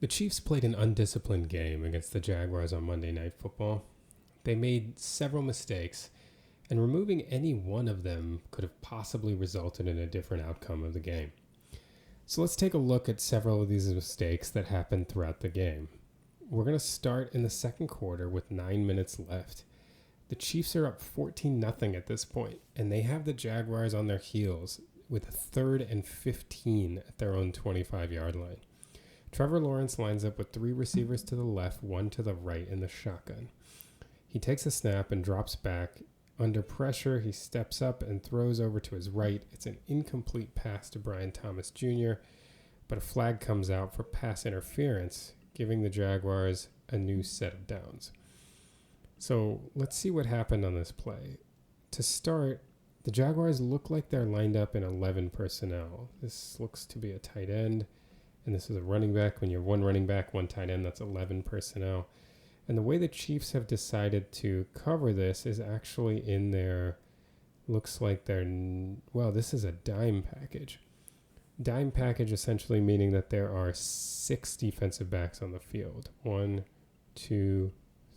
The Chiefs played an undisciplined game against the Jaguars on Monday Night Football. They made several mistakes, and removing any one of them could have possibly resulted in a different outcome of the game. So let's take a look at several of these mistakes that happened throughout the game. We're going to start in the second quarter with 9 minutes left. The Chiefs are up 14-0 at this point, and they have the Jaguars on their heels with a 3rd and 15 at their own 25-yard line. Trevor Lawrence lines up with 3 receivers to the left, 1 to the right in the shotgun. He takes a snap and drops back. Under pressure, he steps up and throws over to his right. It's an incomplete pass to Brian Thomas Jr., but a flag comes out for pass interference, giving the Jaguars a new set of downs. So let's see what happened on this play. To start, the Jaguars look like they're lined up in 11 personnel. This looks to be a tight end, and this is a running back. When you have 1 running back, 1 tight end, that's 11 personnel. And the way the Chiefs have decided to cover this is actually in their, looks like this is a dime package. Dime package essentially meaning that there are 6 defensive backs on the field. 1, 2,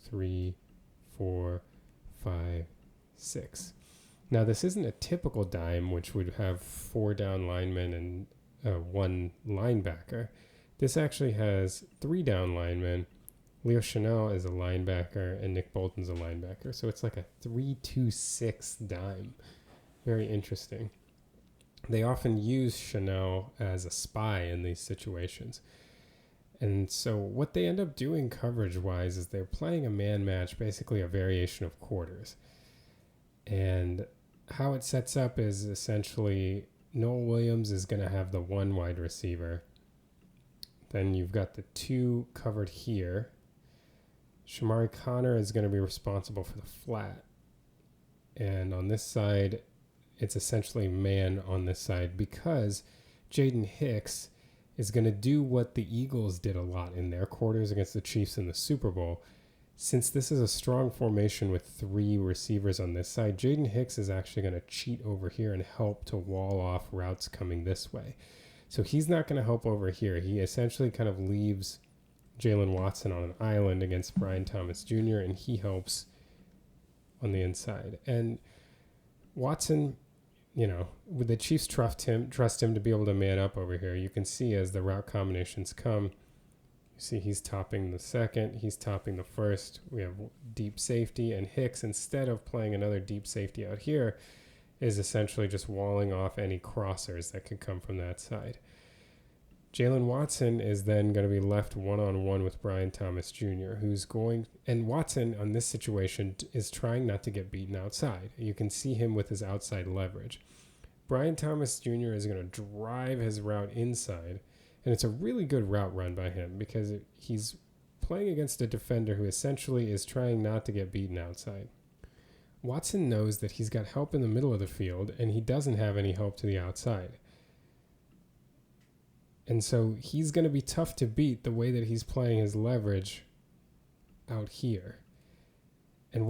3, 4, 5, 6. Now this isn't a typical dime, which would have 4 down linemen and 1 linebacker. This actually has 3 down linemen. Leo Chanel is a linebacker, and Nick Bolton's a linebacker. So it's like a 3-2-6 dime. Very interesting. They often use Chanel as a spy in these situations. And so what they end up doing coverage-wise is they're playing a man match, basically a variation of quarters. And how it sets up is essentially Noel Williams is going to have the 1 wide receiver. Then you've got the 2 covered here. Shamari Connor is going to be responsible for the flat. And on this side, it's essentially man on this side because Jaden Hicks is going to do what the Eagles did a lot in their quarters against the Chiefs in the Super Bowl. Since this is a strong formation with 3 receivers on this side, Jaden Hicks is actually going to cheat over here and help to wall off routes coming this way. So he's not going to help over here. He essentially kind of leaves Jalen Watson on an island against Brian Thomas Jr., and he helps on the inside. And Watson, with the Chiefs trust him to be able to man up over here. You can see as the route combinations come, you see he's topping the second, he's topping the first. We have deep safety, and Hicks, instead of playing another deep safety out here, is essentially just walling off any crossers that could come from that side. Jalen Watson is then going to be left one-on-one with Brian Thomas Jr., and Watson on this situation is trying not to get beaten outside. You can see him with his outside leverage. Brian Thomas Jr. is going to drive his route inside, and it's a really good route run by him because he's playing against a defender who essentially is trying not to get beaten outside. Watson knows that he's got help in the middle of the field, and he doesn't have any help to the outside. And so he's going to be tough to beat the way that he's playing his leverage out here. And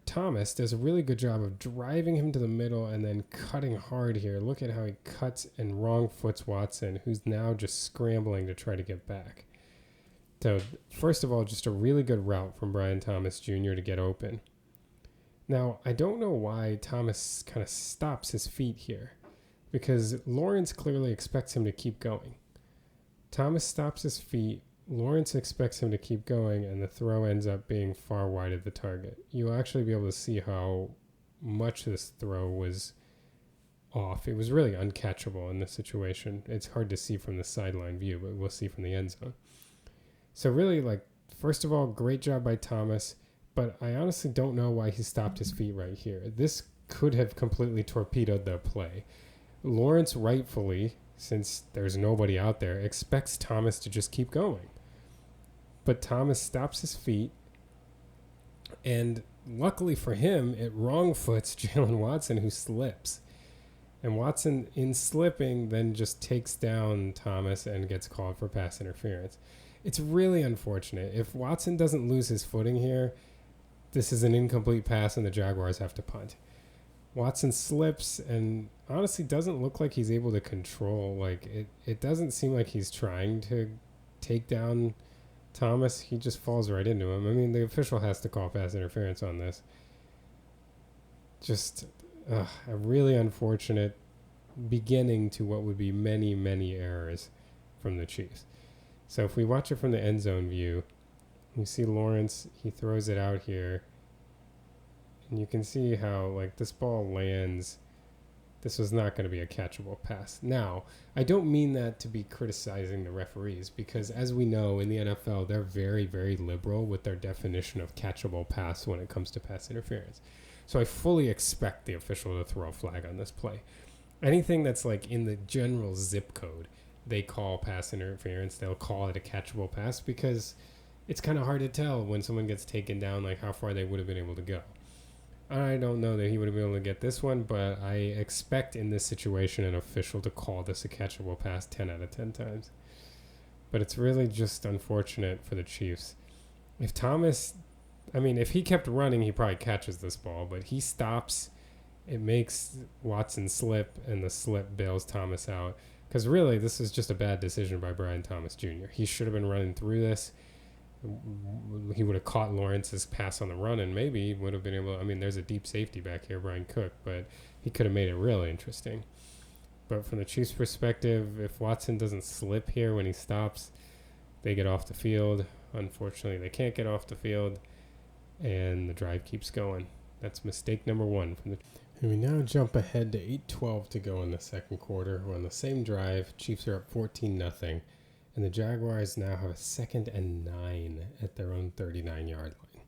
Thomas does a really good job of driving him to the middle and then cutting hard here. Look at how he cuts and wrong foots Watson, who's now just scrambling to try to get back. So first of all, just a really good route from Brian Thomas Jr. to get open. Now, I don't know why Thomas kind of stops his feet here, because Lawrence clearly expects him to keep going. Thomas stops his feet, Lawrence expects him to keep going, and the throw ends up being far wide of the target. You'll actually be able to see how much this throw was off. It was really uncatchable in this situation. It's hard to see from the sideline view, but we'll see from the end zone. So really, first of all, great job by Thomas, but I honestly don't know why he stopped his feet right here. This could have completely torpedoed the play. Lawrence rightfully, since there's nobody out there, expects Thomas to just keep going. But Thomas stops his feet, and luckily for him, it wrong foots Jalen Watson, who slips. And Watson, in slipping, then just takes down Thomas and gets called for pass interference. It's really unfortunate. If Watson doesn't lose his footing here, this is an incomplete pass and the Jaguars have to punt. Watson slips and honestly doesn't look like he's able to control. It doesn't seem like he's trying to take down Thomas, he just falls right into him. I mean, the official has to call pass interference on this. Just a really unfortunate beginning to what would be many, many errors from the Chiefs. So if we watch it from the end zone view, you see Lawrence, he throws it out here. And you can see how, like, this ball lands. This was not going to be a catchable pass. Now, I don't mean that to be criticizing the referees, because as we know in the NFL, they're very, very liberal with their definition of catchable pass when it comes to pass interference. So I fully expect the official to throw a flag on this play. Anything that's like in the general zip code, they call pass interference. They'll call it a catchable pass because it's kind of hard to tell when someone gets taken down, like how far they would have been able to go. I don't know that he would have been able to get this one, but I expect in this situation an official to call this a catchable pass 10 out of 10 times. But it's really just unfortunate for the Chiefs. If he kept running, he probably catches this ball, but he stops. It makes Watson slip, and the slip bails Thomas out. Because really, this is just a bad decision by Brian Thomas Jr. He should have been running through this. He would have caught Lawrence's pass on the run, and maybe would have been able to, there's a deep safety back here, Brian Cook, but he could have made it really interesting. But from the Chiefs' perspective, if Watson doesn't slip here when he stops, they get off the field. Unfortunately, they can't get off the field, and the drive keeps going. That's mistake number one from the. And we now jump ahead to 8:12 to go in the second quarter. We're on the same drive. Chiefs are up 14-0, and the Jaguars now have a 2nd and 9 at their own 39-yard line.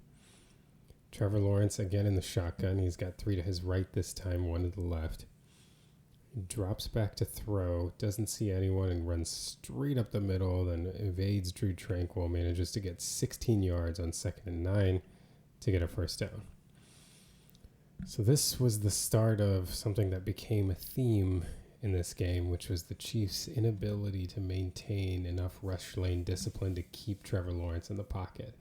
Trevor Lawrence again in the shotgun. He's got 3 to his right this time, 1 to the left. He drops back to throw, doesn't see anyone, and runs straight up the middle, then evades Drew Tranquil, manages to get 16 yards on 2nd and 9 to get a first down. So this was the start of something that became a theme in this game, which was the Chiefs' inability to maintain enough rush lane discipline to keep Trevor Lawrence in the pocket.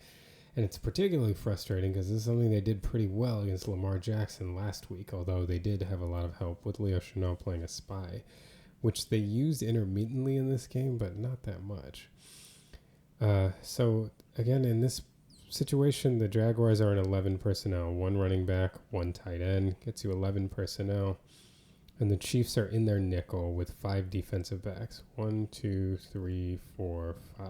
And it's particularly frustrating because this is something they did pretty well against Lamar Jackson last week, although they did have a lot of help with Leo Chenal playing a spy, which they used intermittently in this game, but not that much. So again, in this situation, the Jaguars are in 11 personnel, 1 running back, 1 tight end, gets you 11 personnel. And the Chiefs are in their nickel with 5 defensive backs. 1, 2, 3, 4, 5.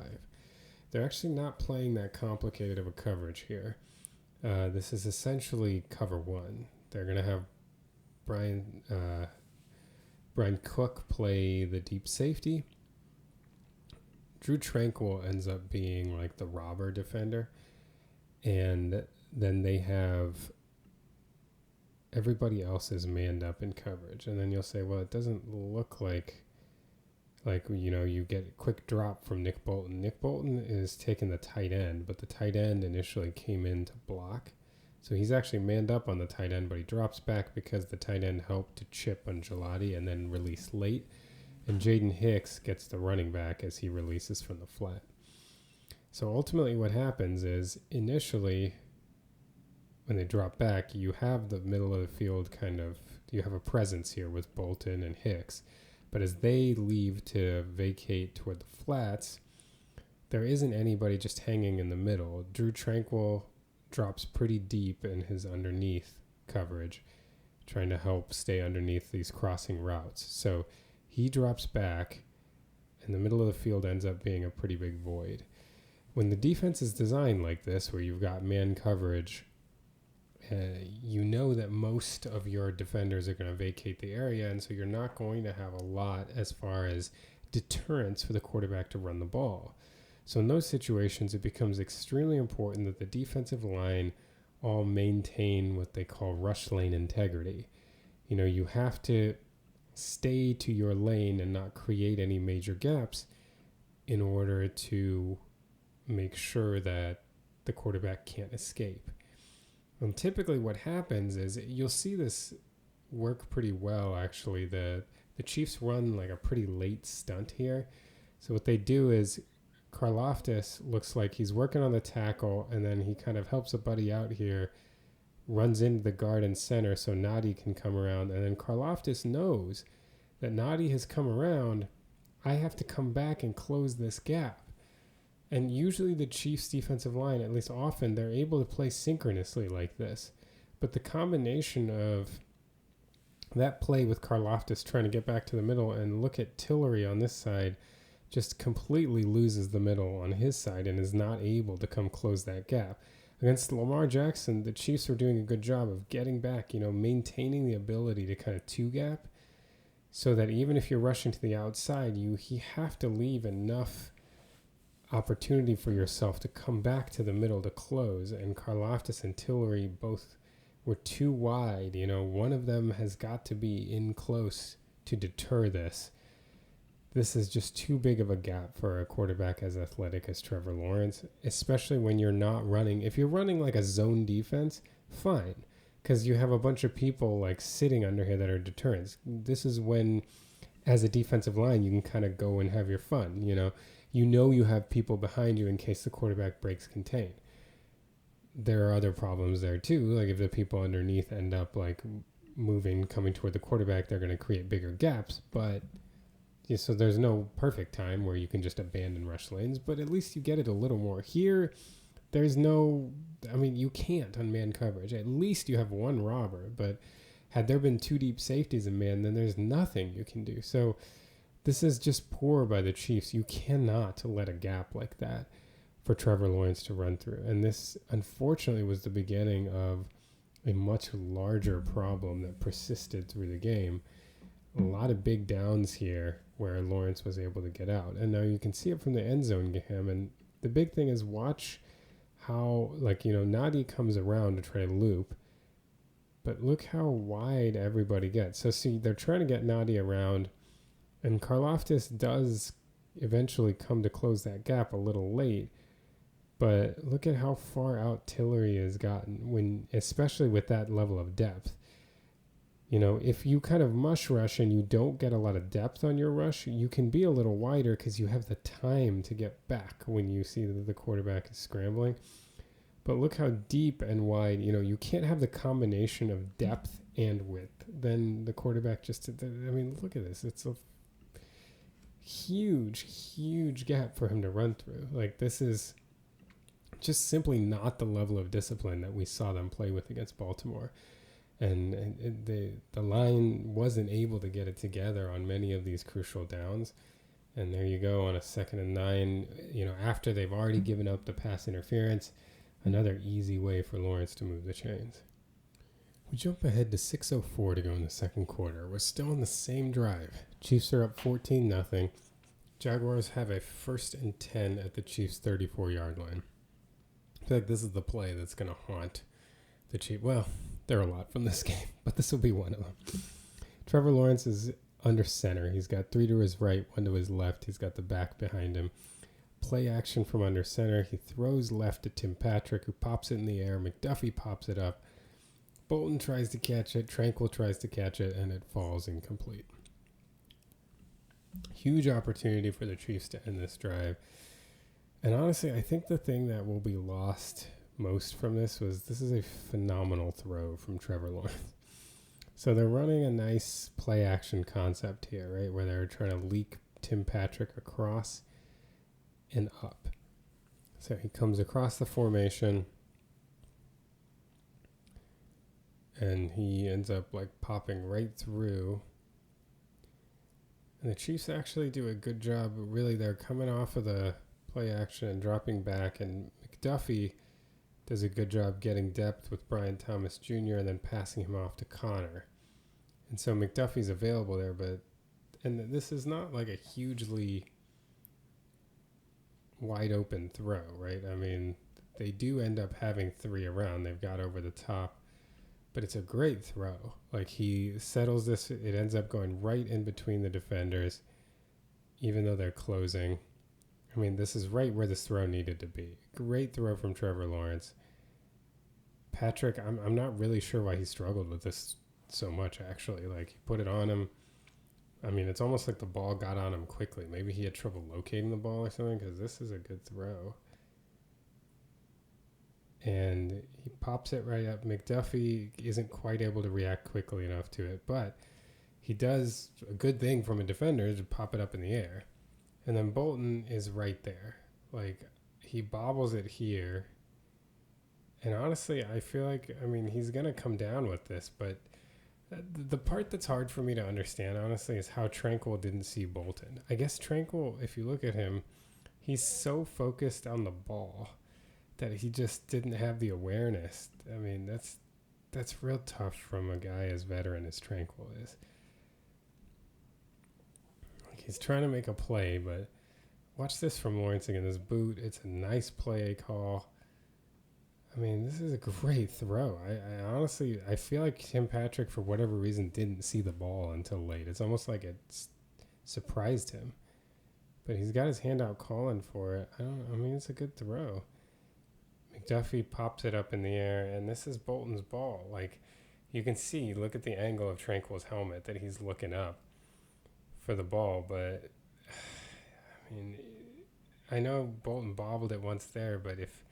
They're actually not playing that complicated of a coverage here. This is essentially cover 1. They're going to have Brian Cook play the deep safety. Drew Tranquil ends up being like the robber defender. And then they have everybody else is manned up in coverage. And then you'll say, well, it doesn't look like you get a quick drop from Nick Bolton. Nick Bolton is taking the tight end, but the tight end initially came in to block. So he's actually manned up on the tight end, but he drops back because the tight end helped to chip on Gelati and then release late. And Jaden Hicks gets the running back as he releases from the flat. So ultimately what happens is initially when they drop back, you have the middle of the field you have a presence here with Bolton and Hicks. But as they leave to vacate toward the flats, there isn't anybody just hanging in the middle. Drew Tranquil drops pretty deep in his underneath coverage, trying to help stay underneath these crossing routes. So he drops back, and the middle of the field ends up being a pretty big void. When the defense is designed like this, where you've got man coverage, you know that most of your defenders are going to vacate the area, and so you're not going to have a lot as far as deterrence for the quarterback to run the ball. So in those situations, it becomes extremely important that the defensive line all maintain what they call rush lane integrity. You have to stay to your lane and not create any major gaps in order to make sure that the quarterback can't escape. And typically what happens is you'll see this work pretty well, actually. The Chiefs run like a pretty late stunt here. So what they do is Karlaftis looks like he's working on the tackle, and then he kind of helps a buddy out here, runs into the guard and center so Nadi can come around. And then Karlaftis knows that Nadi has come around. I have to come back and close this gap. And usually the Chiefs' defensive line, at least often, they're able to play synchronously like this. But the combination of that play with Karlaftis trying to get back to the middle, and look at Tillery on this side, just completely loses the middle on his side and is not able to come close that gap. Against Lamar Jackson, the Chiefs were doing a good job of getting back, maintaining the ability to kind of two-gap, so that even if you're rushing to the outside, you have to leave enough opportunity for yourself to come back to the middle to close. And Karlaftis and Tillery both were too wide. One of them has got to be in close to deter this. This is just too big of a gap for a quarterback as athletic as Trevor Lawrence, especially when you're not running. If you're running like a zone defense, fine, because you have a bunch of people like sitting under here that are deterrents. This is when, as a defensive line, you can kind of go and have your fun. You have people behind you in case the quarterback breaks contain. There are other problems there too. Like if the people underneath end up like coming toward the quarterback, they're going to create bigger gaps. But so there's no perfect time where you can just abandon rush lanes, but at least you get it a little more. Here, you can't on man coverage. At least you have one robber, but had there been two deep safeties in man, then there's nothing you can do. So this is just poor by the Chiefs. You cannot let a gap like that for Trevor Lawrence to run through. And this, unfortunately, was the beginning of a much larger problem that persisted through the game. A lot of big downs here where Lawrence was able to get out. And now you can see it from the end zone game. And the big thing is watch how, Nadi comes around to try to loop. But look how wide everybody gets. So see, they're trying to get Nadi around. And Karlaftis does eventually come to close that gap a little late. But look at how far out Tillery has gotten, especially with that level of depth. If you kind of mush rush and you don't get a lot of depth on your rush, you can be a little wider because you have the time to get back when you see that the quarterback is scrambling. But look how deep and wide, you can't have the combination of depth and width. Then the quarterback look at this. It's a huge gap for him to run through. Like, this is just simply not the level of discipline that we saw them play with against Baltimore. And the line wasn't able to get it together on many of these crucial downs. And there you go on a 2nd and 9, after they've already given up the pass interference, another easy way for Lawrence to move the chains. We jump ahead to 6:04 to go in the second quarter. We're still in the same drive. Chiefs are up 14-0. Jaguars have a 1st and 10 at the Chiefs' 34-yard line. I feel like this is the play that's going to haunt the Chiefs. Well, there are a lot from this game, but this will be one of them. Trevor Lawrence is under center. He's got 3 to his right, 1 to his left. He's got the back behind him. Play action from under center. He throws left to Tim Patrick, who pops it in the air. McDuffie pops it up. Bolton tries to catch it. Tranquil tries to catch it, and it falls incomplete. Huge opportunity for the Chiefs to end this drive. And honestly, I think the thing that will be lost most from this is a phenomenal throw from Trevor Lawrence. So they're running a nice play action concept here, right, where they're trying to leak Tim Patrick across and up. So he comes across the formation and he ends up popping right through. And the Chiefs actually do a good job. Really, they're coming off of the play action and dropping back, and McDuffie does a good job getting depth with Brian Thomas Jr. and then passing him off to Connor. And so McDuffie's available there, and this is not a hugely wide open throw, right? I mean, they do end up having 3 around. They've got over the top, but it's a great throw. He settles this. It ends up going right in between the defenders, even though they're closing. I mean, this is right where this throw needed to be. Great throw from Trevor Lawrence. Patrick, I'm not really sure why he struggled with this so much, actually. He put it on him. I mean, it's almost like the ball got on him quickly. Maybe he had trouble locating the ball or something, because this is a good throw. And he pops it right up. McDuffie isn't quite able to react quickly enough to it, but he does a good thing from a defender to pop it up in the air. And then Bolton is right there. he bobbles it here. And honestly, I feel like, he's going to come down with this, but the part that's hard for me to understand, honestly, is how Tranquil didn't see Bolton. I guess Tranquil, if you look at him, he's so focused on the ball that he just didn't have the awareness. That's real tough from a guy as veteran as Tranquil is. Like, he's trying to make a play, but watch this from Lawrence again. This boot, it's a nice play call. This is a great throw. I honestly, I feel like Tim Patrick, for whatever reason, didn't see the ball until late. It's almost like it surprised him. But he's got his hand out calling for it. It's a good throw. McDuffie pops it up in the air, and this is Bolton's ball. Like, you can see, look at the angle of Tranquil's helmet, that he's looking up for the ball. But, I know Bolton bobbled it once there, but if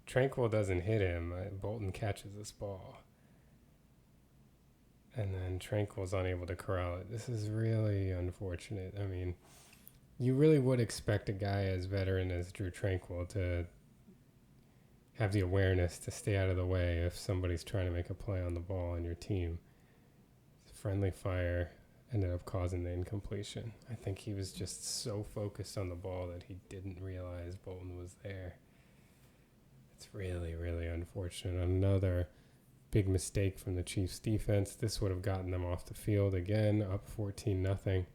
Tranquil doesn't hit him, Bolton catches this ball. And then Tranquil's unable to corral it. This is really unfortunate. You really would expect a guy as veteran as Drew Tranquil to have the awareness to stay out of the way if somebody's trying to make a play on the ball on your team. Friendly fire ended up causing the incompletion. I think he was just so focused on the ball that he didn't realize Bolton was there. It's really, really unfortunate. Another big mistake from the Chiefs defense. This would have gotten them off the field again, up 14-0.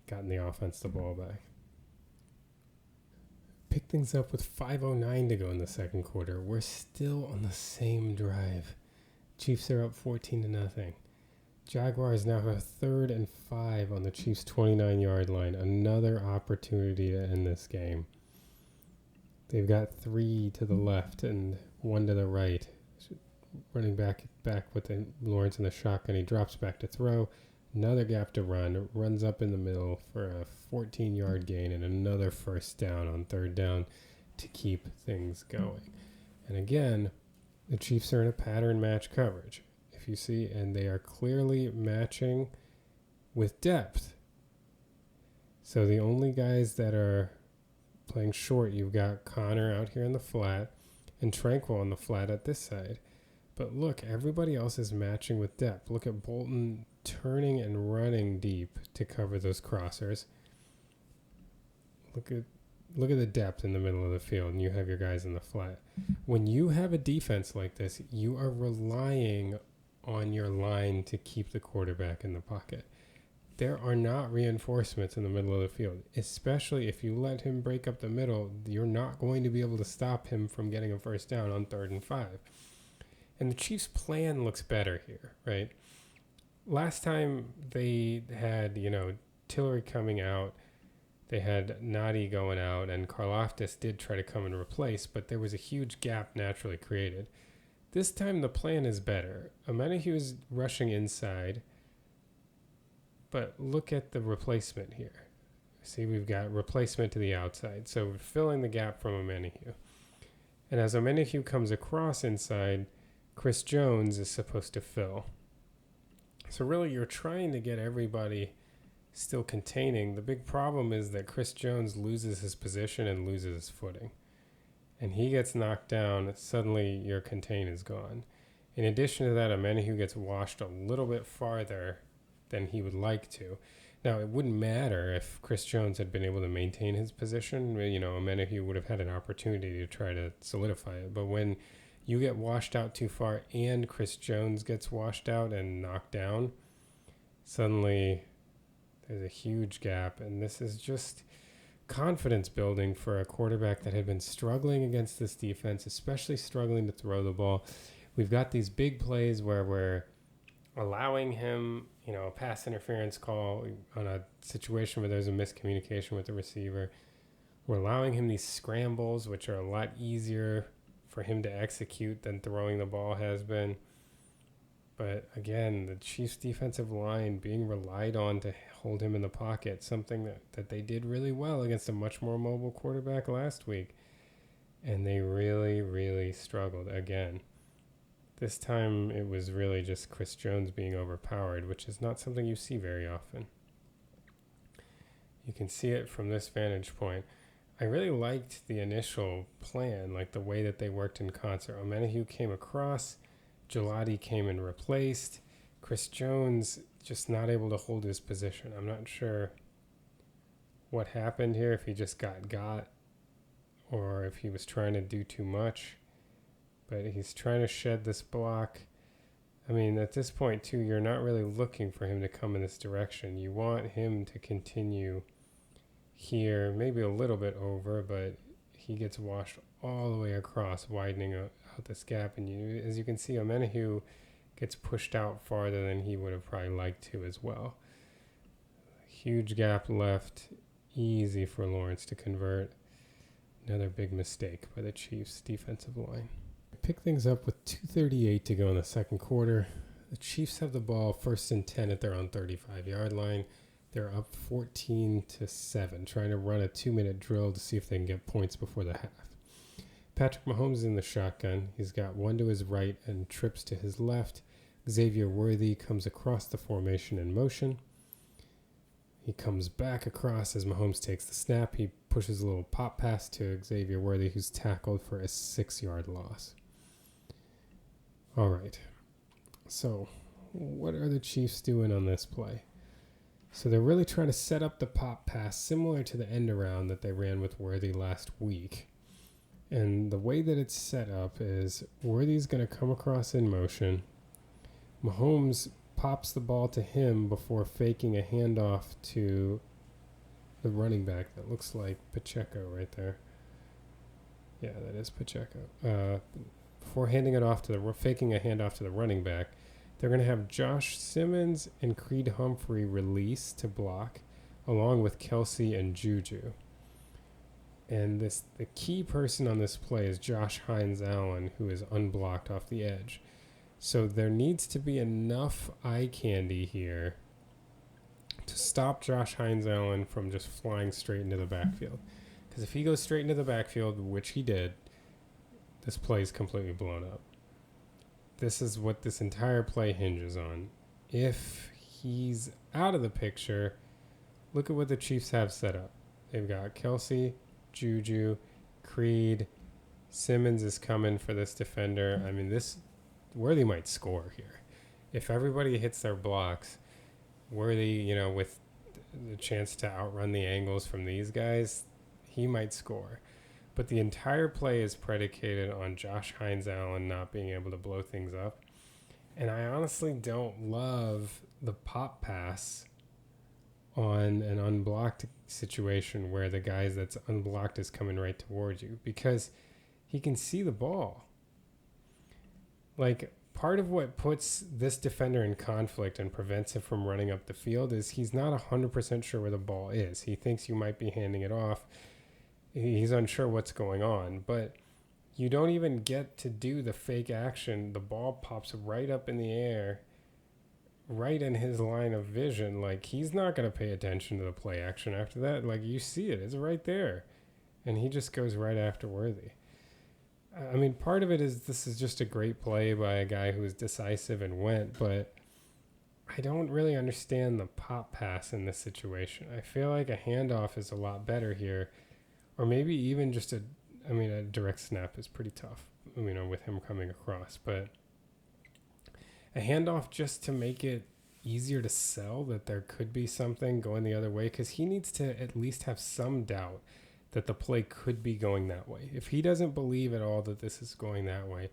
Gotten the offense the ball back. Pick things up with 5:09 to go in the second quarter. We're still on the same drive. Chiefs are up 14-0. Jaguars now have 3rd and 5 on the Chiefs' 29-yard line. Another opportunity to end this game. They've got 3 to the left and 1 to the right. Running back with Lawrence in the shotgun. He drops back to throw. Another gap to run. Runs up in the middle for a 14-yard gain and another first down on 3rd down to keep things going. And again, the Chiefs are in a pattern match coverage, if you see, and they are clearly matching with depth. So the only guys that are playing short, you've got Connor out here in the flat and Tranquil on the flat at this side. But look, everybody else is matching with depth. Look at Bolton turning and running deep to cover those crossers. Look at the depth in the middle of the field, and you have your guys in the flat. When you have a defense like this, you are relying on your line to keep the quarterback in the pocket. There are not reinforcements in the middle of the field, especially if you let him break up the middle. You're not going to be able to stop him from getting a first down on 3rd and 5. And the Chiefs' plan looks better here, right? Last time they had, Tillery coming out, they had Nadi going out, and Karlaftis did try to come and replace, but there was a huge gap naturally created. This time the plan is better. Amenahue is rushing inside, but look at the replacement here. See, we've got replacement to the outside, so we're filling the gap from Amenahue. And as Amenahue comes across inside, Chris Jones is supposed to fill. So really, you're trying to get everybody still containing. The big problem is that Chris Jones loses his position and loses his footing. And he gets knocked down, suddenly your contain is gone. In addition to that, Amenahue gets washed a little bit farther than he would like to. Now, it wouldn't matter if Chris Jones had been able to maintain his position. Amenahue would have had an opportunity to try to solidify it. But when you get washed out too far and Chris Jones gets washed out and knocked down, suddenly there's a huge gap. And this is just confidence building for a quarterback that had been struggling against this defense, especially struggling to throw the ball. We've got these big plays where we're allowing him, a pass interference call on a situation where there's a miscommunication with the receiver. We're allowing him these scrambles, which are a lot easier for him to execute than throwing the ball has been. But again, the Chiefs' defensive line being relied on to hold him in the pocket, something that they did really well against a much more mobile quarterback last week. And they really, really struggled again. This time it was really just Chris Jones being overpowered, which is not something you see very often. You can see it from this vantage point. I really liked the initial plan, like the way that they worked in concert. O'Menahue came across, Gelati came and replaced. Chris Jones just not able to hold his position. I'm not sure what happened here, if he just got, or if he was trying to do too much. But he's trying to shed this block. I mean, at this point, too, you're not really looking for him to come in this direction. You want him to continue here, maybe a little bit over, but he gets washed all the way across, widening out this gap. And as you can see, O'Menahue gets pushed out farther than he would have probably liked to as well. Huge gap left, easy for Lawrence to convert. Another big mistake by the Chiefs' defensive line. Pick things up with 2:38 to go in the second quarter. The Chiefs have the ball 1st and 10 at their own 35-yard line. They're up 14-7, trying to run a 2-minute drill to see if they can get points before the half. Patrick Mahomes is in the shotgun. He's got one to his right and trips to his left. Xavier Worthy comes across the formation in motion. He comes back across as Mahomes takes the snap. He pushes a little pop pass to Xavier Worthy, who's tackled for a 6-yard loss. All right. So what are the Chiefs doing on this play? So they're really trying to set up the pop pass similar to the end around that they ran with Worthy last week. And the way that it's set up is Worthy's going to come across in motion. Mahomes pops the ball to him before faking a handoff to the running back. That looks like Pacheco right there. Yeah, that is Pacheco. Before handing it off to faking a handoff to the running back, they're going to have Josh Simmons and Creed Humphrey release to block, along with Kelsey and Juju. And the key person on this play is Josh Hines-Allen, who is unblocked off the edge. So there needs to be enough eye candy here to stop Josh Hines-Allen from just flying straight into the backfield. Because if he goes straight into the backfield, which he did, this play is completely blown up. This is what this entire play hinges on. If he's out of the picture, look at what the Chiefs have set up. They've got Kelsey, Juju, Creed, Simmons is coming for this defender. I mean, this Worthy might score here. If everybody hits their blocks, Worthy, with the chance to outrun the angles from these guys, he might score. But the entire play is predicated on Josh Hines-Allen not being able to blow things up. And I honestly don't love the pop pass on an unblocked situation where the guy that's unblocked is coming right towards you, because he can see the ball. Like, part of what puts this defender in conflict and prevents him from running up the field is he's not 100% sure where the ball is. He thinks you might be handing it off. He's unsure what's going on, but you don't even get to do the fake action. The ball pops right up in the air, right in his line of vision. Like, he's not going to pay attention to the play action after that. Like, you see it. It's right there. And he just goes right after Worthy. I mean, part of it is this is just a great play by a guy who was decisive and went, but I don't really understand the pop pass in this situation. I feel like a handoff is a lot better here. Or maybe even just a direct snap is pretty tough, with him coming across. But a handoff just to make it easier to sell that there could be something going the other way, because he needs to at least have some doubt that the play could be going that way. If he doesn't believe at all that this is going that way,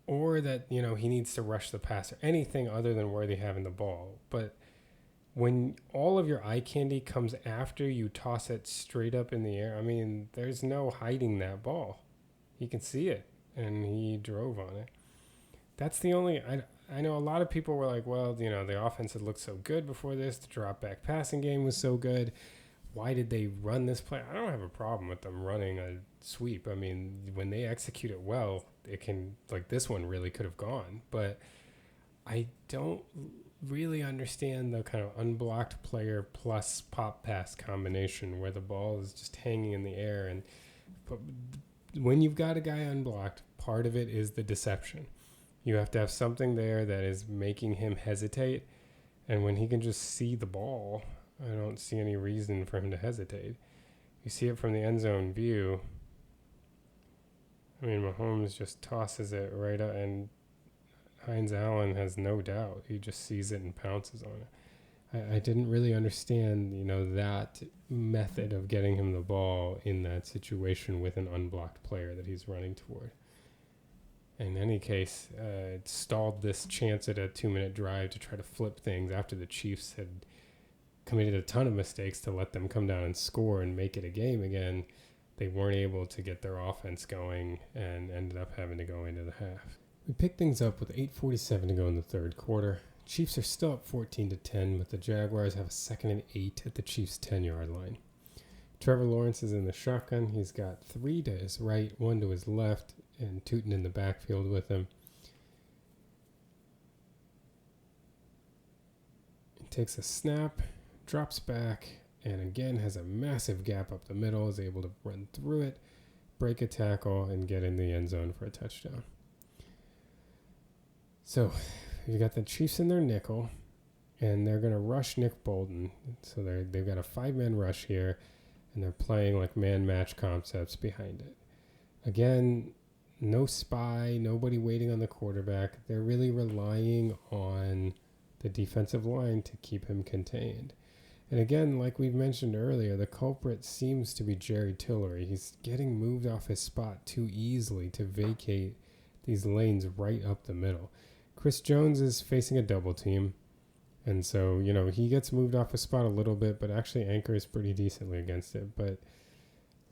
or that, he needs to rush the pass or anything other than Worthy having the ball. But when all of your eye candy comes after you toss it straight up in the air, there's no hiding that ball. You can see it, and he drove on it. That's the only... I know a lot of people were like, well, the offense had looked so good before this. The drop-back passing game was so good. Why did they run this play? I don't have a problem with them running a sweep. When they execute it well, it can... Like, this one really could have gone. But I don't really understand the kind of unblocked player plus pop pass combination where the ball is just hanging in the air. But when you've got a guy unblocked, part of it is the deception. You have to have something there that is making him hesitate. And when he can just see the ball, I don't see any reason for him to hesitate. You see it from the end zone view. I mean, Mahomes just tosses it right up, and Hines Allen has no doubt. He just sees it and pounces on it. I didn't really understand, that method of getting him the ball in that situation with an unblocked player that he's running toward. In any case, it stalled this chance at a 2-minute drive to try to flip things after the Chiefs had committed a ton of mistakes to let them come down and score and make it a game again. They weren't able to get their offense going and ended up having to go into the half. We picked things up with 8:47 to go in the third quarter. Chiefs are still up 14-10, but the Jaguars have a 2nd and 8 at the Chiefs' 10-yard line. Trevor Lawrence is in the shotgun. He's got 3 to his right, 1 to his left, and Tootin in the backfield with him. He takes a snap, drops back, and again has a massive gap up the middle, is able to run through it, break a tackle, and get in the end zone for a touchdown. So you got the Chiefs in their nickel, and they're going to rush Nick Bolton. So they've got a 5-man rush here, and they're playing like man match concepts behind it. Again, no spy, nobody waiting on the quarterback. They're really relying on the defensive line to keep him contained. And again, like we mentioned earlier, the culprit seems to be Jerry Tillery. He's getting moved off his spot too easily to vacate these lanes right up the middle. Chris Jones is facing a double team, and so, he gets moved off his spot a little bit, but actually anchors pretty decently against it. But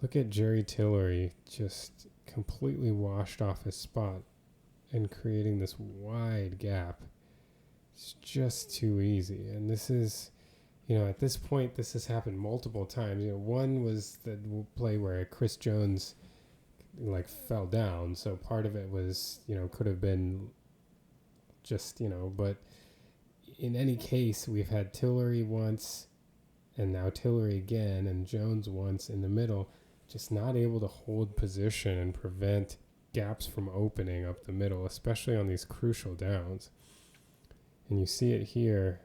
look at Jerry Tillery just completely washed off his spot and creating this wide gap. It's just too easy. And this is, at this point, this has happened multiple times. One was the play where Chris Jones fell down. So part of it was, could have been just, but in any case, we've had Tillery once and now Tillery again and Jones once in the middle, just not able to hold position and prevent gaps from opening up the middle, especially on these crucial downs. And you see it here,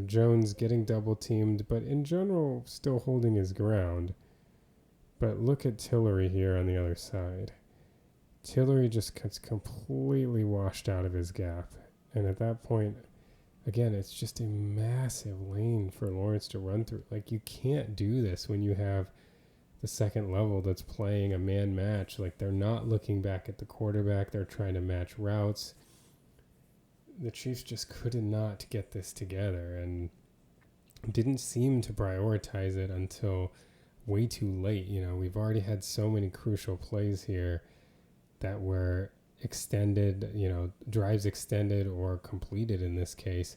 Jones getting double teamed, but in general, still holding his ground. But look at Tillery here on the other side. Tillery just gets completely washed out of his gap. And at that point, again, it's just a massive lane for Lawrence to run through. You can't do this when you have the second level that's playing a man match. They're not looking back at the quarterback. They're trying to match routes. The Chiefs just could not get this together and didn't seem to prioritize it until way too late. We've already had so many crucial plays here that were extended, drives extended or completed in this case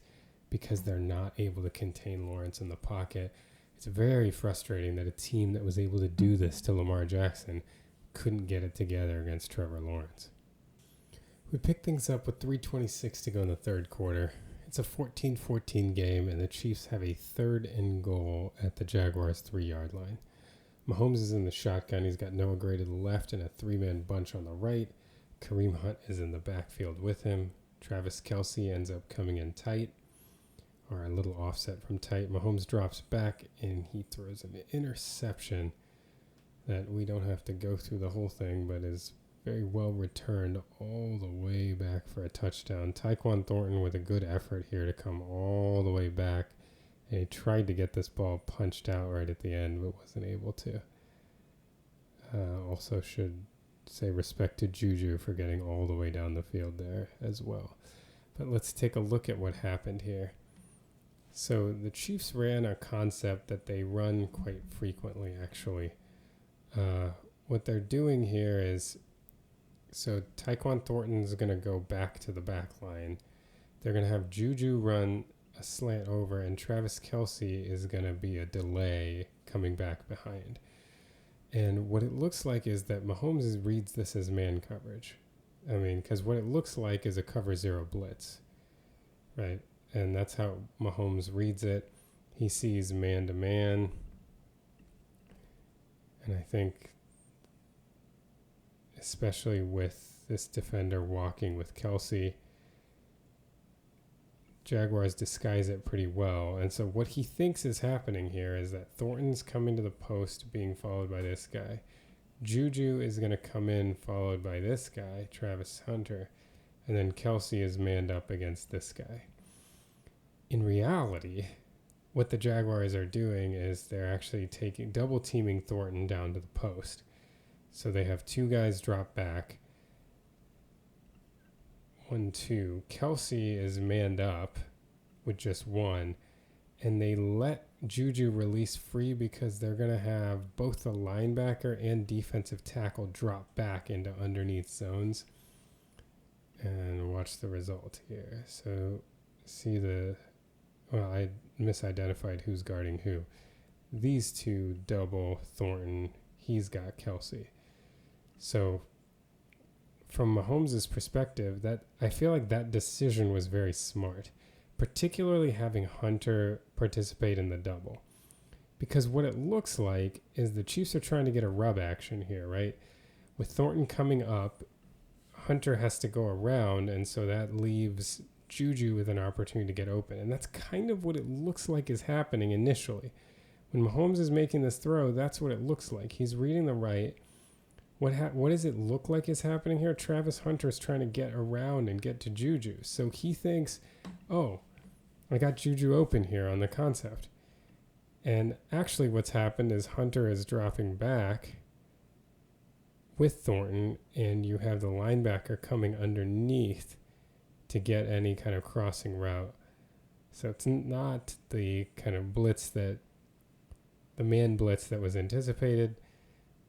because they're not able to contain Lawrence in the pocket. It's very frustrating that a team that was able to do this to Lamar Jackson couldn't get it together against Trevor Lawrence. We pick things up with 3:26 to go in the third quarter. It's a 14-14 game, and the Chiefs have a 3rd and goal at the Jaguars' 3-yard line. Mahomes is in the shotgun. He's got Noah Gray to the left and a 3-man bunch on the right. Kareem Hunt is in the backfield with him. Travis Kelce ends up coming in tight, or a little offset from tight. Mahomes drops back, and he throws an interception that we don't have to go through the whole thing, but is very well returned all the way back for a touchdown. Tyquan Thornton with a good effort here to come all the way back. And he tried to get this ball punched out right at the end, but wasn't able to. Also should say respect to Juju for getting all the way down the field there as well. But let's take a look at what happened here. So the Chiefs ran a concept that they run quite frequently, actually. What they're doing here is, so Tyquan Thornton is going to go back to the back line. They're going to have Juju run a slant over, and Travis Kelce is going to be a delay coming back behind. And what it looks like is that Mahomes reads this as man coverage. Because what it looks like is a cover 0 blitz, right? And that's how Mahomes reads it. He sees man-to-man. And I think, especially with this defender walking with Kelce, Jaguars disguise it pretty well. And so what he thinks is happening here is that Thornton's coming to the post being followed by this guy. Juju is going to come in followed by this guy, Travis Hunter. And then Kelsey is manned up against this guy. In reality, what the Jaguars are doing is they're actually double teaming Thornton down to the post. So they have two guys drop back. 1, 2. Kelsey is manned up with just one. And they let Juju release free because they're going to have both the linebacker and defensive tackle drop back into underneath zones. And watch the result here. So see I misidentified who's guarding who. These two double Thornton. He's got Kelsey. So from Mahomes' perspective, that I feel like that decision was very smart, particularly having Hunter participate in the double. Because what it looks like is the Chiefs are trying to get a rub action here, right? With Thornton coming up, Hunter has to go around, and so that leaves Juju with an opportunity to get open. And that's kind of what it looks like is happening initially. When Mahomes is making this throw, that's what it looks like. He's reading the right. What does it look like is happening here? Travis Hunter is trying to get around and get to Juju. So he thinks, oh, I got Juju open here on the concept. And actually what's happened is Hunter is dropping back with Thornton, and you have the linebacker coming underneath to get any kind of crossing route. So it's not the kind of the man blitz that was anticipated.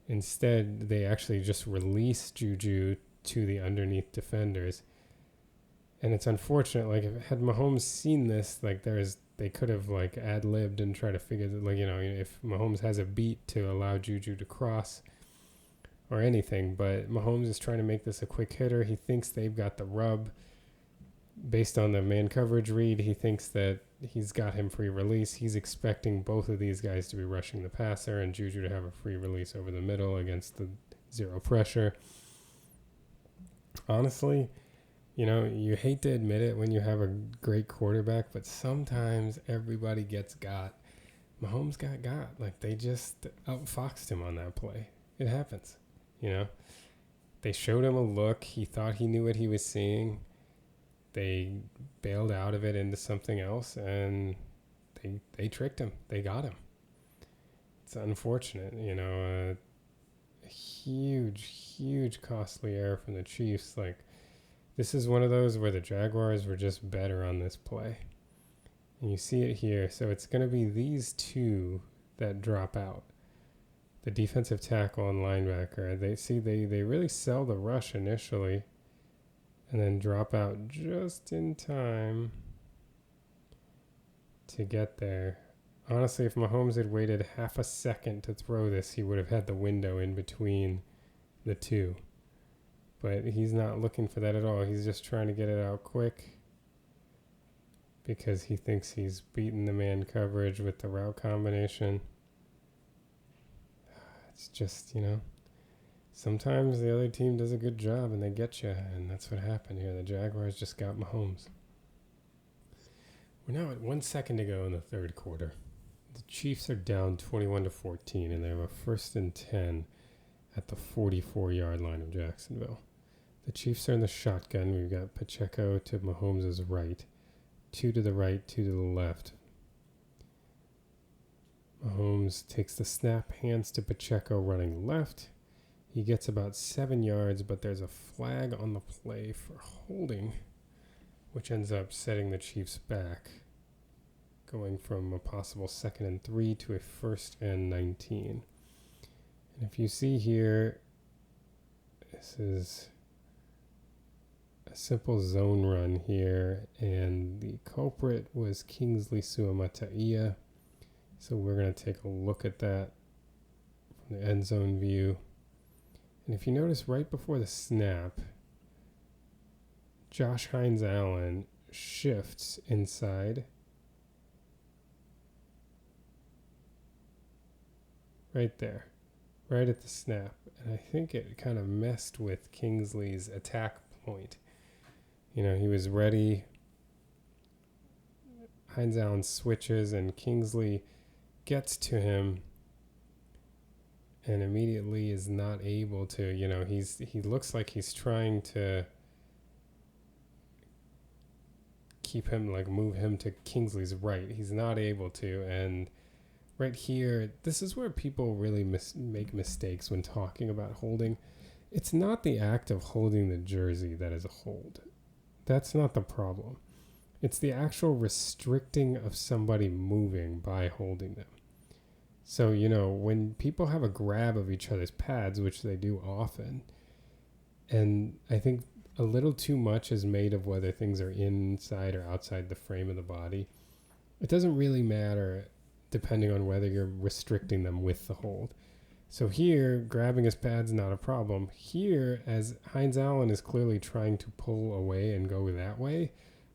Instead, they actually just release Juju to the underneath defenders. And it's unfortunate, like, had Mahomes seen this, like, they could have, like, ad-libbed and tried to figure that, like, if Mahomes has a beat to allow Juju to cross or anything. But Mahomes is trying to make this a quick hitter. He thinks they've got the rub. Based on the man coverage read, he thinks that he's got him free release. He's expecting both of these guys to be rushing the passer and Juju to have a free release over the middle against the zero pressure. Honestly, you hate to admit it when you have a great quarterback, but sometimes everybody gets got. Mahomes got. Like, they just outfoxed him on that play. It happens, They showed him a look. He thought he knew what he was seeing. They bailed out of it into something else, and they tricked him. They got him. It's unfortunate, a huge costly error from the Chiefs. Like, this is one of those where the Jaguars were just better on this play. And you see it here. So it's going to be these two that drop out. The defensive tackle and linebacker. They really sell the rush initially, and then drop out just in time to get there. Honestly, if Mahomes had waited half a second to throw this, he would have had the window in between the two. But he's not looking for that at all. He's just trying to get it out quick because he thinks he's beaten the man coverage with the route combination. It's just, sometimes the other team does a good job and they get you, and that's what happened here. The Jaguars just got Mahomes. We're now at 1 second to go in the third quarter. The Chiefs are down 21-14, and they have a 1st and 10 at the 44-yard line of Jacksonville. The Chiefs are in the shotgun. We've got Pacheco to Mahomes' right, 2 to the right, 2 to the left. Mahomes takes the snap, hands to Pacheco running left. He gets about 7 yards, but there's a flag on the play for holding, which ends up setting the Chiefs back, going from a possible 2nd and 3 to a 1st and 19. And if you see here, this is a simple zone run here, and the culprit was Kingsley Suamataia. So we're going to take a look at that from the end zone view. And if you notice right before the snap, Josh Hines-Allen shifts inside. Right there, right at the snap. And I think it kind of messed with Kingsley's attack point. He was ready Hines Allen switches and Kingsley gets to him and immediately is not able to, he looks like he's trying to keep him, move him to Kingsley's right. He's not able to. And right here, this is where people really make mistakes when talking about holding. It's not the act of holding the jersey that is a hold. That's not the problem. It's the actual restricting of somebody moving by holding them. So, when people have a grab of each other's pads, which they do often, and I think a little too much is made of whether things are inside or outside the frame of the body. It doesn't really matter depending on whether you're restricting them with the hold. So here, grabbing his pad's not a problem. Here, as Hines Allen is clearly trying to pull away and go that way,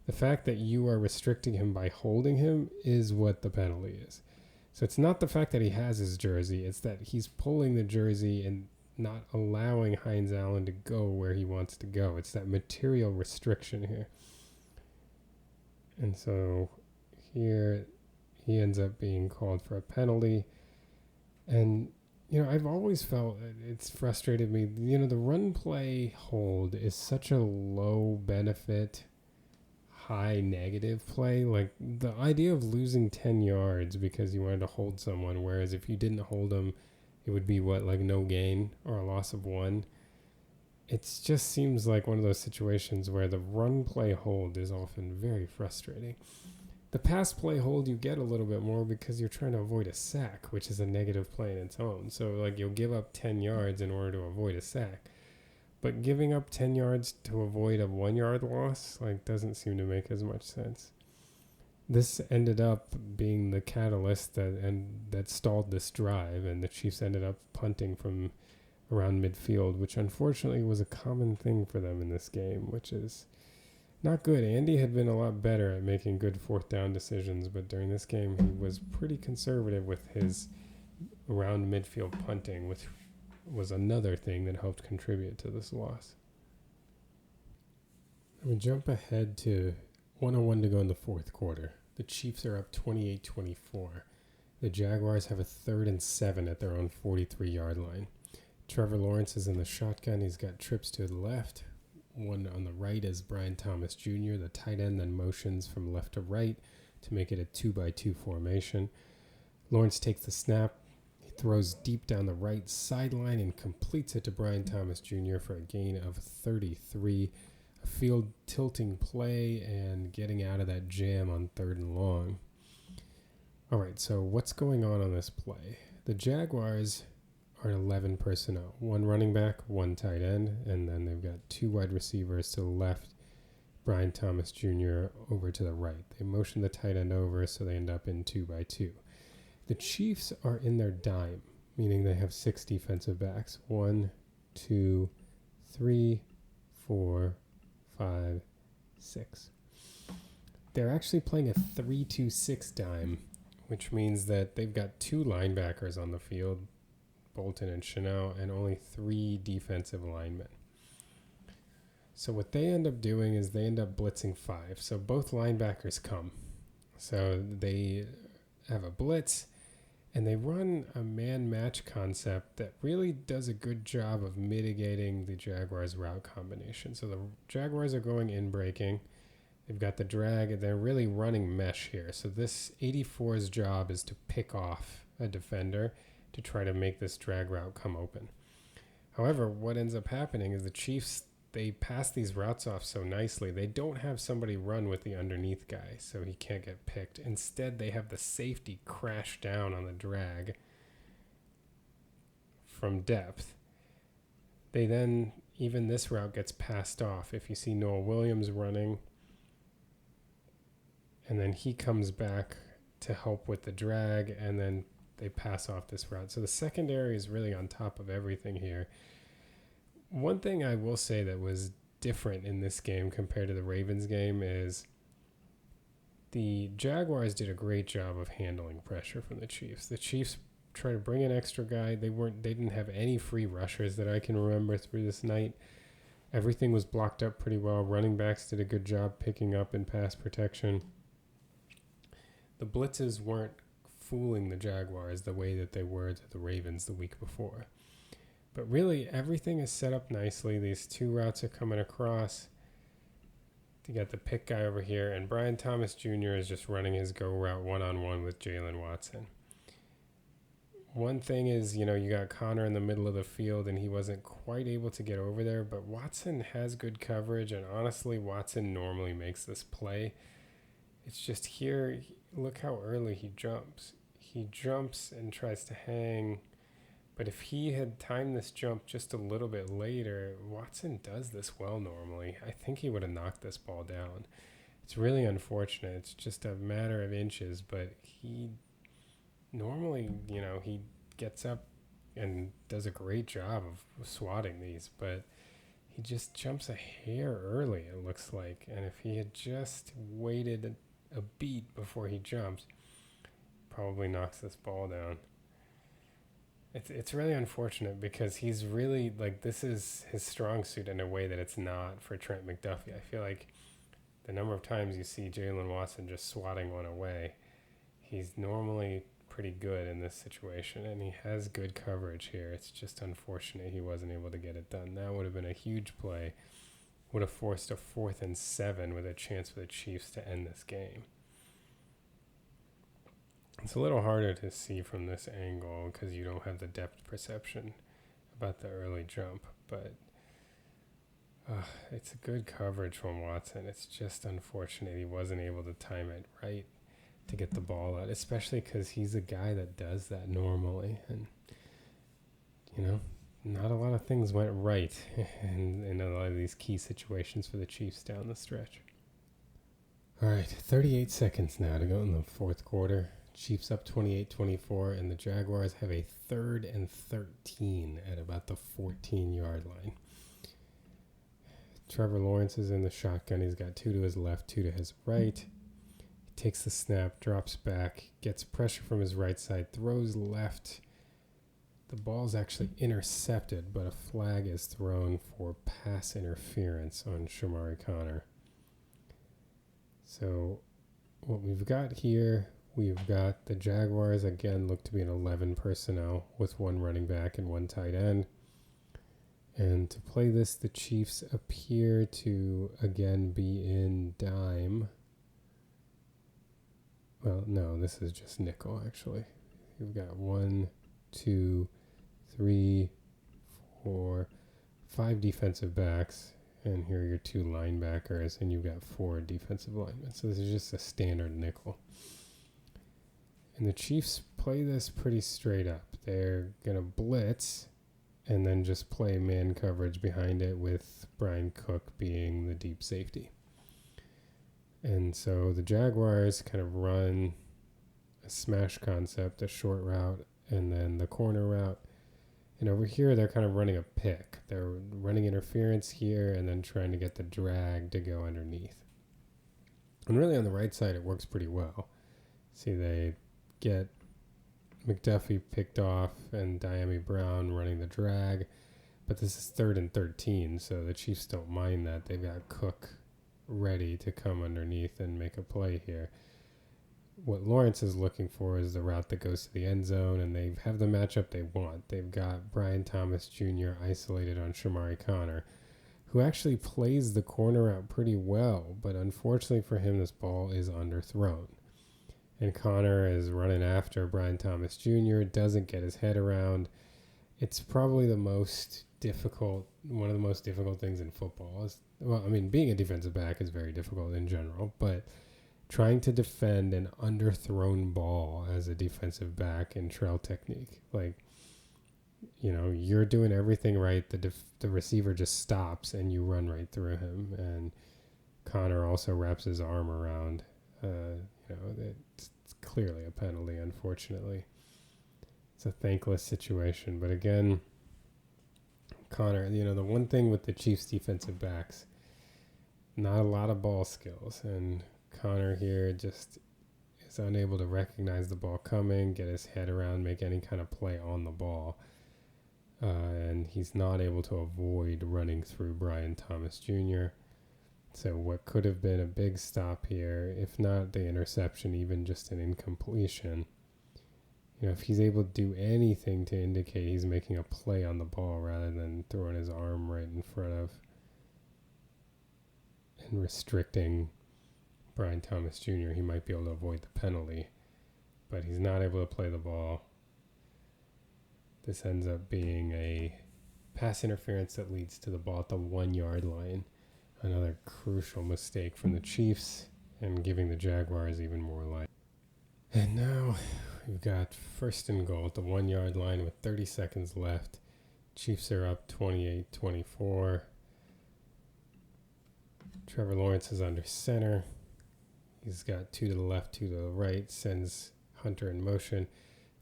the fact that you are restricting him by holding him is what the penalty is. So it's not the fact that he has his jersey, it's that he's pulling the jersey and not allowing Hines Allen to go where he wants to go. It's that material restriction here. And so here he ends up being called for a penalty. And, I've always felt it's frustrated me. The run play hold is such a low benefit, high negative play. Like the idea of losing 10 yards because you wanted to hold someone, whereas if you didn't hold them, it would be no gain or a loss of 1. It just seems like one of those situations where the run play hold is often very frustrating. The pass play hold you get a little bit more because you're trying to avoid a sack, which is a negative play in its own. So you'll give up 10 yards in order to avoid a sack. But giving up 10 yards to avoid a 1 yard loss doesn't seem to make as much sense. This ended up being the catalyst that stalled this drive, and the Chiefs ended up punting from around midfield, which unfortunately was a common thing for them in this game, which is not good. Andy had been a lot better at making good fourth down decisions, but during this game he was pretty conservative with his around midfield punting, which was another thing that helped contribute to this loss. We jump ahead to 1:01 to go in the fourth quarter. The Chiefs are up 28-24. The Jaguars have a 3rd and 7 at their own 43-yard line. Trevor Lawrence is in the shotgun. He's got trips to the left. One on the right is Brian Thomas Jr., the tight end, then motions from left to right to make it a 2-by-2 formation. Lawrence takes the snap. He throws deep down the right sideline and completes it to Brian Thomas Jr. for a gain of 33. A field tilting play and getting out of that jam on 3rd and long. All right, so what's going on this play? The Jaguars are 11 personnel. 1 running back, 1 tight end, and then they've got 2 wide receivers to the left, Brian Thomas Jr. over to the right. They motion the tight end over, so they end up in 2-by-2. The Chiefs are in their dime, meaning they have 6 defensive backs. 1, 2, 3, 4, 5, 6. They're actually playing a 3-2-6 dime, which means that they've got 2 linebackers on the field, Bolton and Chanel, and only 3 defensive linemen. So what they end up doing is they end up blitzing 5. So both linebackers come. So they have a blitz, and they run a man match concept that really does a good job of mitigating the Jaguars' route combination. So the Jaguars are going in breaking. They've got the drag, and they're really running mesh here. So this 84's job is to pick off a defender to try to make this drag route come open. However, what ends up happening is the Chiefs, they pass these routes off so nicely, they don't have somebody run with the underneath guy, so he can't get picked. Instead, they have the safety crash down on the drag from depth. They then, even this route gets passed off. If you see Noah Williams running, and then he comes back to help with the drag, and then they pass off this route. So the secondary is really on top of everything here. One thing I will say that was different in this game compared to the Ravens game is the Jaguars did a great job of handling pressure from the Chiefs. The Chiefs tried to bring an extra guy. They didn't have any free rushers that I can remember through this night. Everything was blocked up pretty well. Running backs did a good job picking up in pass protection. the blitzes weren't fooling the Jaguars the way that they were to the Ravens the week before. But really, everything is set up nicely. These two routes are coming across. You got the pick guy over here, and Brian Thomas Jr. is just running his go route one-on-one with Jalen Watson. One thing is, you got Connor in the middle of the field, and he wasn't quite able to get over there, but Watson has good coverage, and honestly, Watson normally makes this play. It's just here, look how early he jumps. He jumps and tries to hang, but if he had timed this jump just a little bit later, Watson does this well normally. I think he would have knocked this ball down. It's really unfortunate. It's just a matter of inches, but he normally, he gets up and does a great job of swatting these, but he just jumps a hair early, it looks like. And if he had just waited a beat before he jumps, probably knocks this ball down. It's really unfortunate because he's really, this is his strong suit in a way that it's not for Trent McDuffie. I feel like the number of times you see Jalen Watson just swatting one away, he's normally pretty good in this situation, and he has good coverage here. It's just unfortunate he wasn't able to get it done. That would have been a huge play. Would have forced a 4th and 7 with a chance for the Chiefs to end this game. It's a little harder to see from this angle because you don't have the depth perception about the early jump, but it's a good coverage from Watson. It's just unfortunate he wasn't able to time it right to get the ball out, especially because he's a guy that does that normally. And, not a lot of things went right in a lot of these key situations for the Chiefs down the stretch. All right, 38 seconds now to go in the fourth quarter. Chiefs up 28-24, and the Jaguars have a 3rd and 13 at about the 14-yard line. Trevor Lawrence is in the shotgun. He's got 2 to his left, 2 to his right. Takes the snap, drops back, gets pressure from his right side, throws left. The ball's actually intercepted, but a flag is thrown for pass interference on Shamari Connor. So what we've got here, we've got the Jaguars, again, look to be an 11 personnel with 1 running back and 1 tight end. And to play this, the Chiefs appear to, again, be in dime. Well, no, this is just nickel, actually. You've got 1, 2, 3, 4, 5 defensive backs, and here are your 2 linebackers, and you've got 4 defensive linemen. So this is just a standard nickel. And the Chiefs play this pretty straight up. They're going to blitz and then just play man coverage behind it with Brian Cook being the deep safety. And so the Jaguars kind of run a smash concept, a short route, and then the corner route. And over here, they're kind of running a pick. They're running interference here and then trying to get the drag to go underneath. And really on the right side, it works pretty well. See, they get McDuffie picked off and Diami Brown running the drag. But this is 3rd and 13, so the Chiefs don't mind that. They've got Cook ready to come underneath and make a play here. What Lawrence is looking for is the route that goes to the end zone, and they have the matchup they want. They've got Brian Thomas Jr. isolated on Shamari Connor, who actually plays the corner out pretty well, but unfortunately for him, this ball is underthrown. And Connor is running after Brian Thomas Jr., doesn't get his head around. It's probably one of the most difficult things in football. Being a defensive back is very difficult in general, but trying to defend an underthrown ball as a defensive back in trail technique, you're doing everything right. The receiver just stops and you run right through him. And Connor also wraps his arm around. It's clearly a penalty, unfortunately. It's a thankless situation. But again, Connor, the one thing with the Chiefs defensive backs, not a lot of ball skills. And Connor here just is unable to recognize the ball coming, get his head around, make any kind of play on the ball. And he's not able to avoid running through Brian Thomas Jr. So what could have been a big stop here, if not the interception, even just an incompletion. If he's able to do anything to indicate he's making a play on the ball rather than throwing his arm right in front of and restricting Brian Thomas Jr., he might be able to avoid the penalty. But he's not able to play the ball. This ends up being a pass interference that leads to the ball at the 1 yard line. Another crucial mistake from the Chiefs and giving the Jaguars even more life. And now we've got first and goal at the 1 yard line with 30 seconds left. Chiefs are up 28-24. Trevor Lawrence is under center. He's got 2 to the left, 2 to the right, sends Hunter in motion.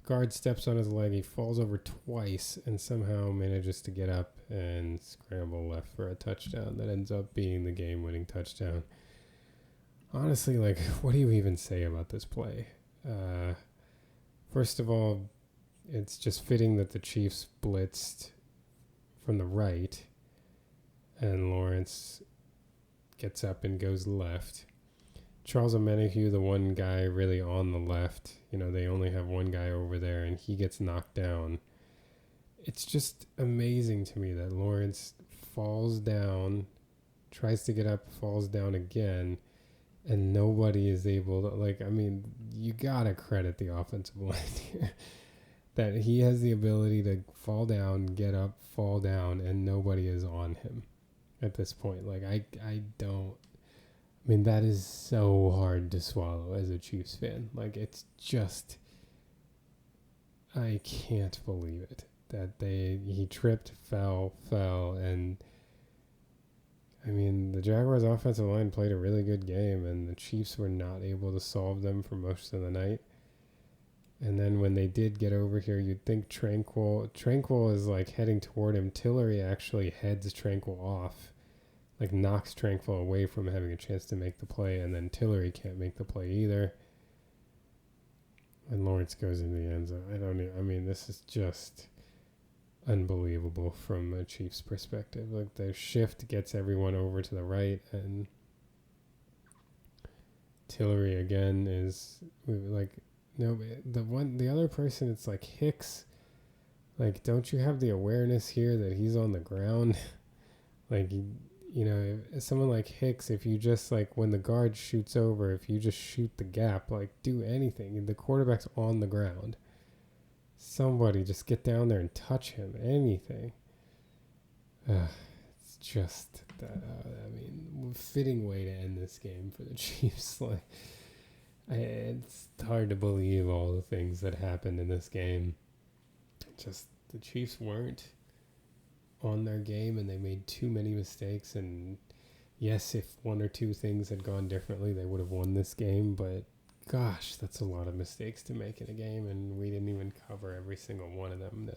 Guard steps on his leg. He falls over twice and somehow manages to get up and scramble left for a touchdown that ends up being the game-winning touchdown. Honestly, what do you even say about this play? First of all, it's just fitting that the Chiefs blitzed from the right and Lawrence gets up and goes left. Charles Omenihu, the one guy really on the left, they only have one guy over there and he gets knocked down. It's just amazing to me that Lawrence falls down, tries to get up, falls down again, and nobody is able to, you gotta credit the offensive line here. That he has the ability to fall down, get up, fall down, and nobody is on him at this point. That is so hard to swallow as a Chiefs fan. It's just, I can't believe it. That he tripped, fell, and the Jaguars offensive line played a really good game, and the Chiefs were not able to solve them for most of the night. And then when they did get over here, you'd think Tranquil is heading toward him. Tillery actually heads Tranquil off, knocks Tranquil away from having a chance to make the play, and then Tillery can't make the play either. And Lawrence goes in the end zone. This is just unbelievable from a Chiefs perspective. The shift gets everyone over to the right, and Tillery again is the other person. It's Hicks. Don't you have the awareness here that he's on the ground? Someone like Hicks, if you just when the guard shoots over, if you just shoot the gap, do anything. The quarterback's on the ground. Somebody just get down there and touch him. Anything. It's just that. Fitting way to end this game for the Chiefs. It's hard to believe all the things that happened in this game. Just the Chiefs weren't on their game, and they made too many mistakes. And yes, if one or two things had gone differently, they would have won this game. But gosh, that's a lot of mistakes to make in a game, and we didn't even cover every single one of them.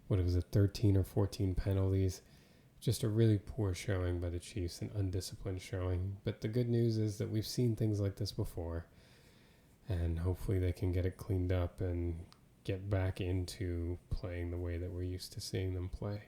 13 or 14 penalties. Just a really poor showing by the Chiefs, an undisciplined showing. But the good news is that we've seen things like this before, and hopefully they can get it cleaned up and get back into playing the way that we're used to seeing them play.